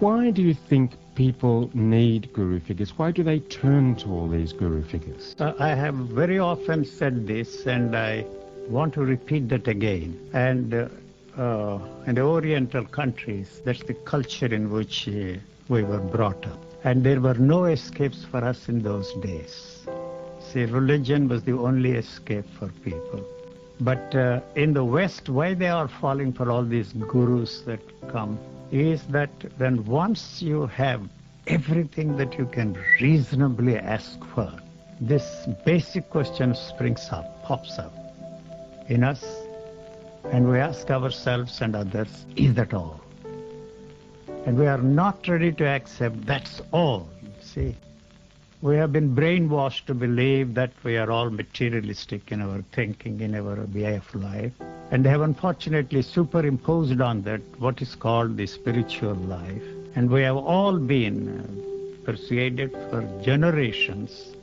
Why do you think people need guru figures? Why do they turn to all these guru figures? I have very often said this, and I want to repeat that again. And in the Oriental countries, that's the culture in which we were brought up. And there were no escapes for us in those days. See, religion was the only escape for people. But in the West, why they are falling for all these gurus that come is that then once you have everything that you can reasonably ask for, this basic question springs up, pops up in us, and we ask ourselves and others, is that all? And we are not ready to accept that's all, see. We have been brainwashed to believe that we are all materialistic in our thinking, in our way of life. And they have unfortunately superimposed on that what is called the spiritual life. And we have all been persuaded for generations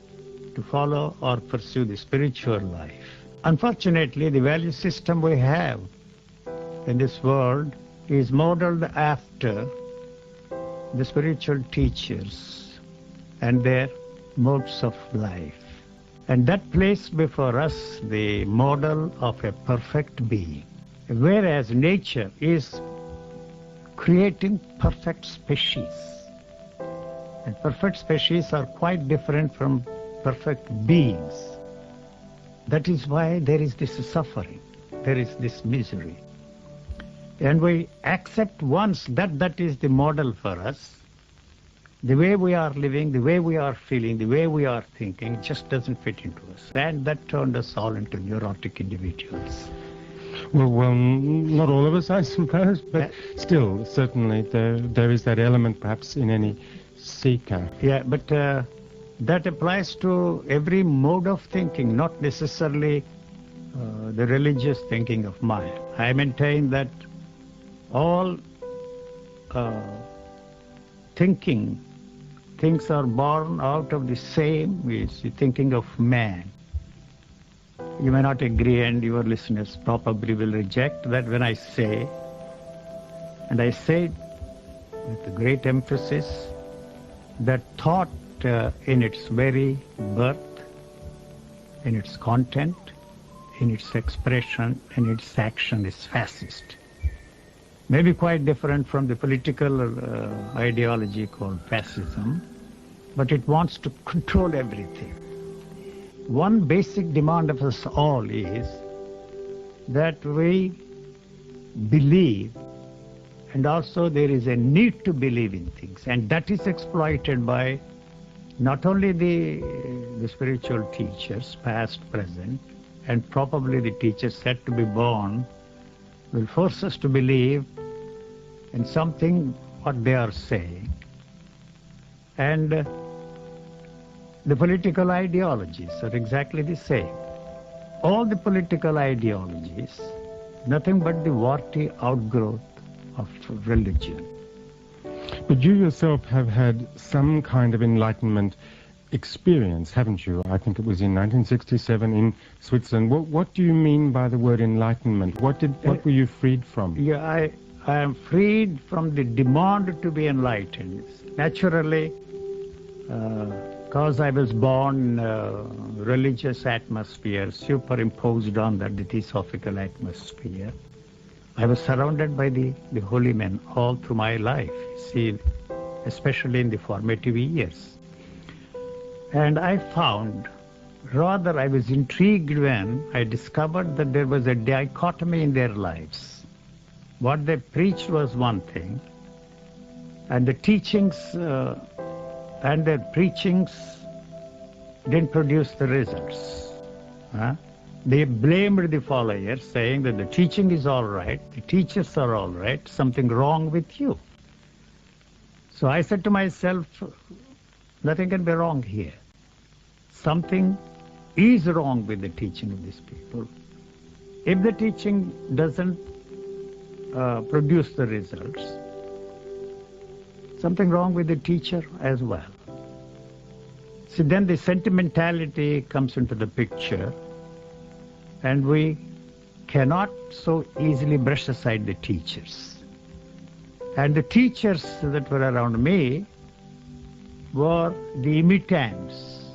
to follow or pursue the spiritual life. Unfortunately, the value system we have in this world is modeled after the spiritual teachers and their modes of life. And that placed before us the model of a perfect being, whereas nature is creating perfect species. And perfect species are quite different from perfect beings. That is why there is this suffering, there is this misery. And we accept once that that is the model for us. The way we are living, the way we are feeling, the way we are thinking just doesn't fit into us. And that turned us all into neurotic individuals. Well, not all of us, I suppose, but still, certainly, there is that element perhaps in any seeker. Yeah, but that applies to every mode of thinking, not necessarily the religious thinking of mine. I maintain that all things are born out of the same, is the thinking of man. You may not agree, and your listeners probably will reject that when I say, and I say it with a great emphasis, that thought in its very birth, in its content, in its expression, in its action is fascist. Maybe quite different from the political ideology called fascism, but it wants to control everything. One basic demand of us all is that we believe, and also there is a need to believe in things, and that is exploited by not only the spiritual teachers, past, present, and probably the teachers set to be born, will force us to believe in something what they are saying. And the political ideologies are exactly the same. All the political ideologies, nothing but the warty outgrowth of religion. But you yourself have had some kind of enlightenment experience, haven't you? I think it was in 1967 in Switzerland. What do you mean by the word enlightenment? What were you freed from? Yeah, I am freed from the demand to be enlightened. Naturally, because I was born in a religious atmosphere, superimposed on that the theosophical atmosphere, I was surrounded by the holy men all through my life, see, especially in the formative years. And I found, rather I was intrigued when I discovered that there was a dichotomy in their lives. What they preached was one thing, and the teachings and their preachings didn't produce the results. They blamed the followers, saying that the teaching is all right, the teachers are all right, something wrong with you. So I said to myself, nothing can be wrong here. Something is wrong with the teaching of these people. If the teaching doesn't produce the results, something wrong with the teacher as well. See, then the sentimentality comes into the picture, and we cannot so easily brush aside the teachers. And the teachers that were around me were the imitators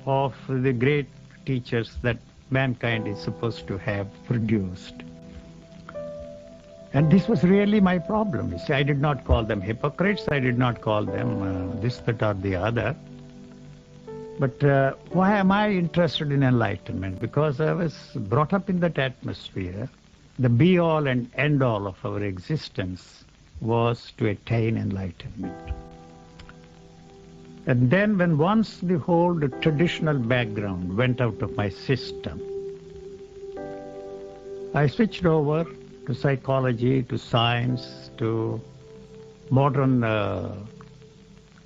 of the great teachers that mankind is supposed to have produced. And this was really my problem. You see, I did not call them hypocrites. I did not call them this, that, or the other. But why am I interested in enlightenment? Because I was brought up in that atmosphere. The be-all and end-all of our existence was to attain enlightenment. And then when once the whole traditional background went out of my system, I switched over to psychology, to science, to modern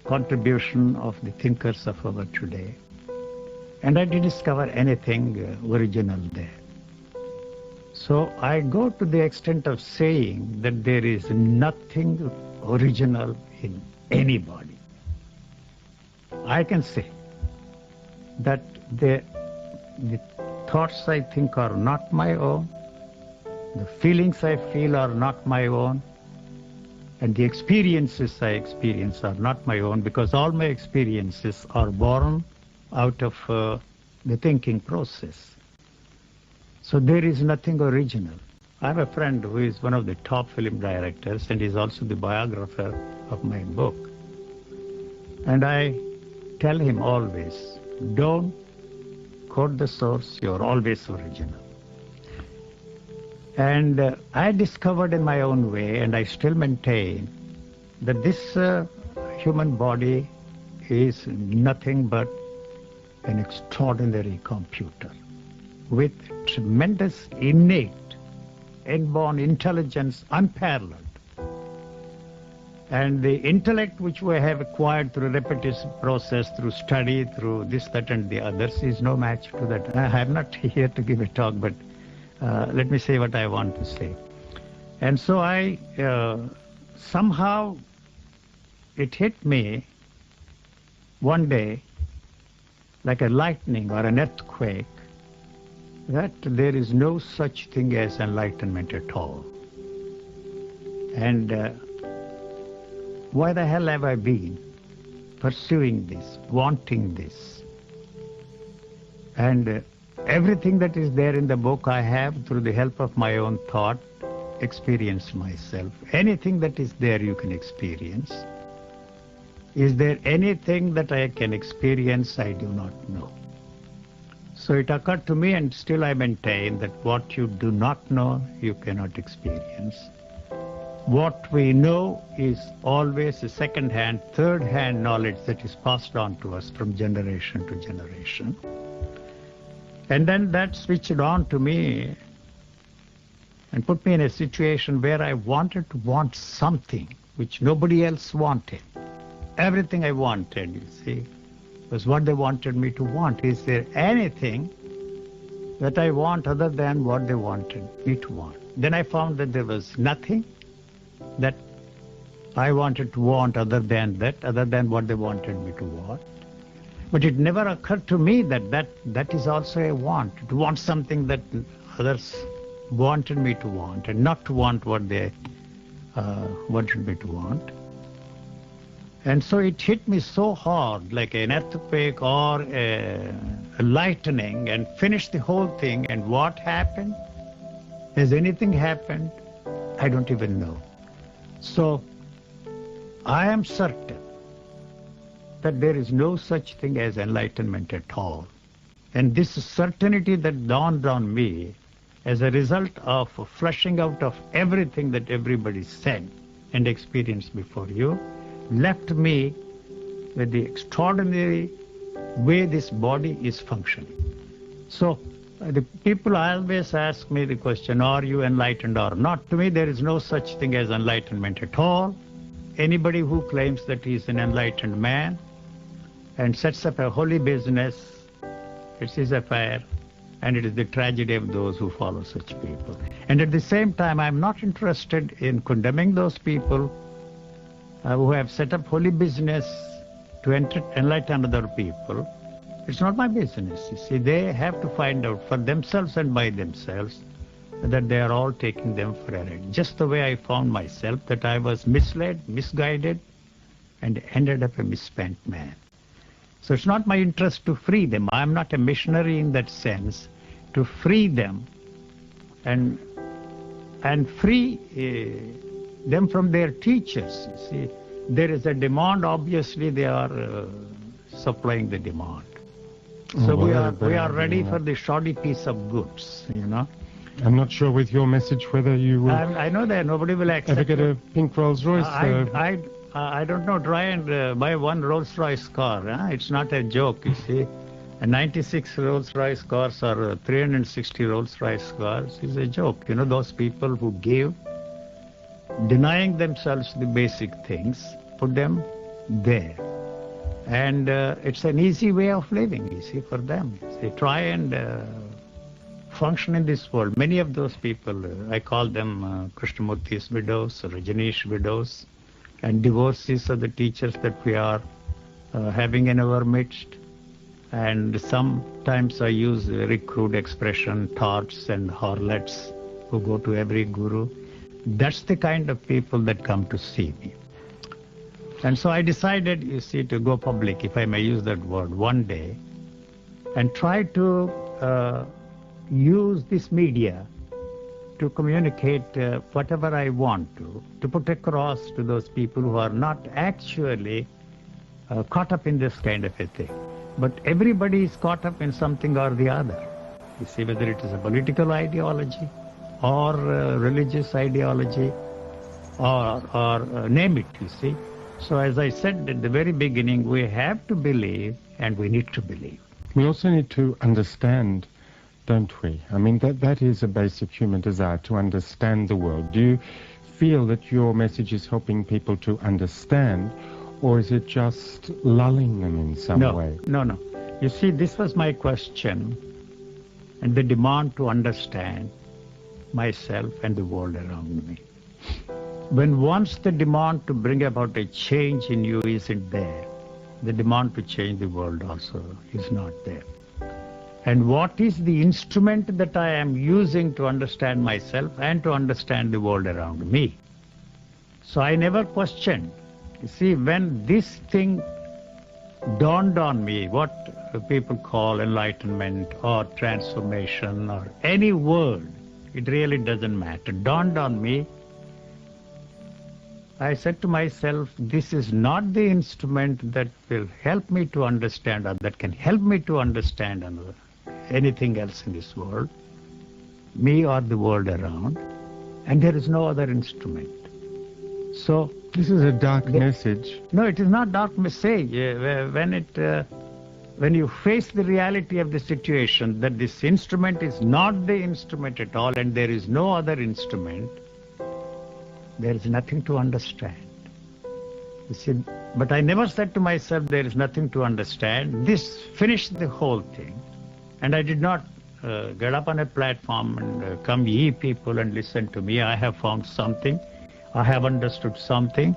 contribution of the thinkers of our today. And I didn't discover anything original there. So I go to the extent of saying that there is nothing original in anybody. I can say that the thoughts I think are not my own, the feelings I feel are not my own, and the experiences I experience are not my own, because all my experiences are born out of the thinking process. So there is nothing original. I have a friend who is one of the top film directors and is also the biographer of my book. And I tell him always, don't quote the source, you're always original. And I discovered in my own way, and I still maintain, that this human body is nothing but an extraordinary computer with tremendous innate, inborn intelligence unparalleled. And the intellect which we have acquired through repetitive process, through study, through this, that, and the others is no match to that. I am not here to give a talk, but let me say what I want to say. And so I, somehow it hit me one day like a lightning or an earthquake that there is no such thing as enlightenment at all. And why the hell have I been pursuing this, wanting this? And everything that is there in the book I have, through the help of my own thought, experienced myself. Anything that is there you can experience. Is there anything that I can experience? I do not know. So it occurred to me, and still I maintain, that what you do not know, you cannot experience. What we know is always a second-hand, third-hand knowledge that is passed on to us from generation to generation. And then that switched on to me and put me in a situation where I wanted to want something which nobody else wanted. Everything I wanted, you see, was what they wanted me to want. Is there anything that I want other than what they wanted me to want? Then I found that there was nothing that I wanted to want other than that, other than what they wanted me to want. But it never occurred to me that that is also a want, to want something that others wanted me to want, and not to want what they wanted me to want. And so it hit me so hard, like an earthquake or a lightning, and finished the whole thing. And what happened? Has anything happened? I don't even know. So I am certain that there is no such thing as enlightenment at all. And this certainty that dawned on me as a result of flushing out of everything that everybody said and experienced before you, left me with the extraordinary way this body is functioning. So the people always ask me the question, are you enlightened or not? To me, there is no such thing as enlightenment at all. Anybody who claims that he is an enlightened man and sets up a holy business, it's his affair, and it is the tragedy of those who follow such people. And at the same time, I'm not interested in condemning those people who have set up holy business to enlighten other people. It's not my business. You see, they have to find out for themselves and by themselves that they are all taking them for a ride. Just the way I found myself, that I was misled, misguided, and ended up a misspent man. So it's not my interest to free them. I'm not a missionary in that sense, to free them and free them from their teachers. You see, there is a demand, obviously they are supplying the demand. So we are ready for the shoddy piece of goods, you know. I'm not sure with your message whether you will I know that nobody will accept ever get a pink Rolls Royce. I don't know, try and buy one Rolls Royce car. Huh? It's not a joke, you see. And 96 Rolls Royce cars or 360 Rolls Royce cars is a joke. You know, those people who give, denying themselves the basic things, put them there. And it's an easy way of living, you see, for them. They try and function in this world. Many of those people, I call them Krishnamurti's widows, Rajneesh widows, and divorcees of the teachers that we are having in our midst. And sometimes I use a very crude expression, tarts and harlots who go to every guru. That's the kind of people that come to see me. And so I decided, you see, to go public, if I may use that word, one day, and try to use this media to communicate whatever I want to put across to those people who are not actually caught up in this kind of a thing. But everybody is caught up in something or the other. You see, whether it is a political ideology or religious ideology or name it, you see. So as I said at the very beginning, we have to believe and we need to believe. We also need to understand, don't we? I mean, that is a basic human desire, to understand the world. Do you feel that your message is helping people to understand, or is it just lulling them in some way? No. You see, this was my question and the demand to understand myself and the world around me. When once the demand to bring about a change in you isn't there, the demand to change the world also is not there. And what is the instrument that I am using to understand myself and to understand the world around me? So I never questioned. You see, when this thing dawned on me, what people call enlightenment or transformation or any word, it really doesn't matter, dawned on me, I said to myself, this is not the instrument that will help me to understand or that can help me to understand anything else in this world, me or the world around, and there is no other instrument. So this is a dark message. No, it is not dark message. When you face the reality of the situation, that this instrument is not the instrument at all and there is no other instrument, there is nothing to understand. You see, but I never said to myself, there is nothing to understand. This finished the whole thing. And I did not get up on a platform and come, ye people, and listen to me. I have found something. I have understood something.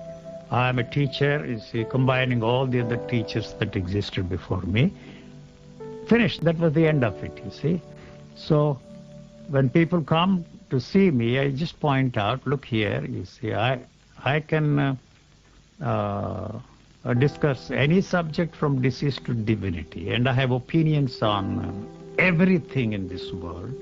I am a teacher, you see, combining all the other teachers that existed before me. Finished. That was the end of it, you see. So when people come to see me, I just point out, look here, you see, I can discuss any subject from disease to divinity, and I have opinions on everything in this world.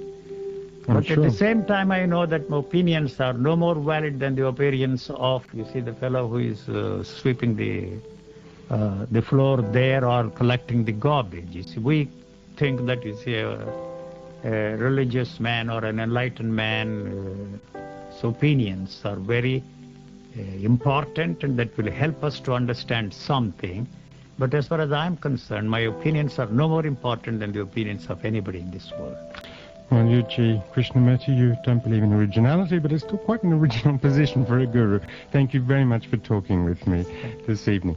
But at the same time, I know that my opinions are no more valid than the opinions of, you see, the fellow who is sweeping the floor there or collecting the garbage. You see, we think that, you see, a religious man or an enlightened man's opinions are very important and that will help us to understand something. But as far as I'm concerned, my opinions are no more important than the opinions of anybody in this world. Well, U.G. Krishnamurti, you don't believe in originality, but it's still quite an original position for a guru. Thank you very much for talking with me this evening.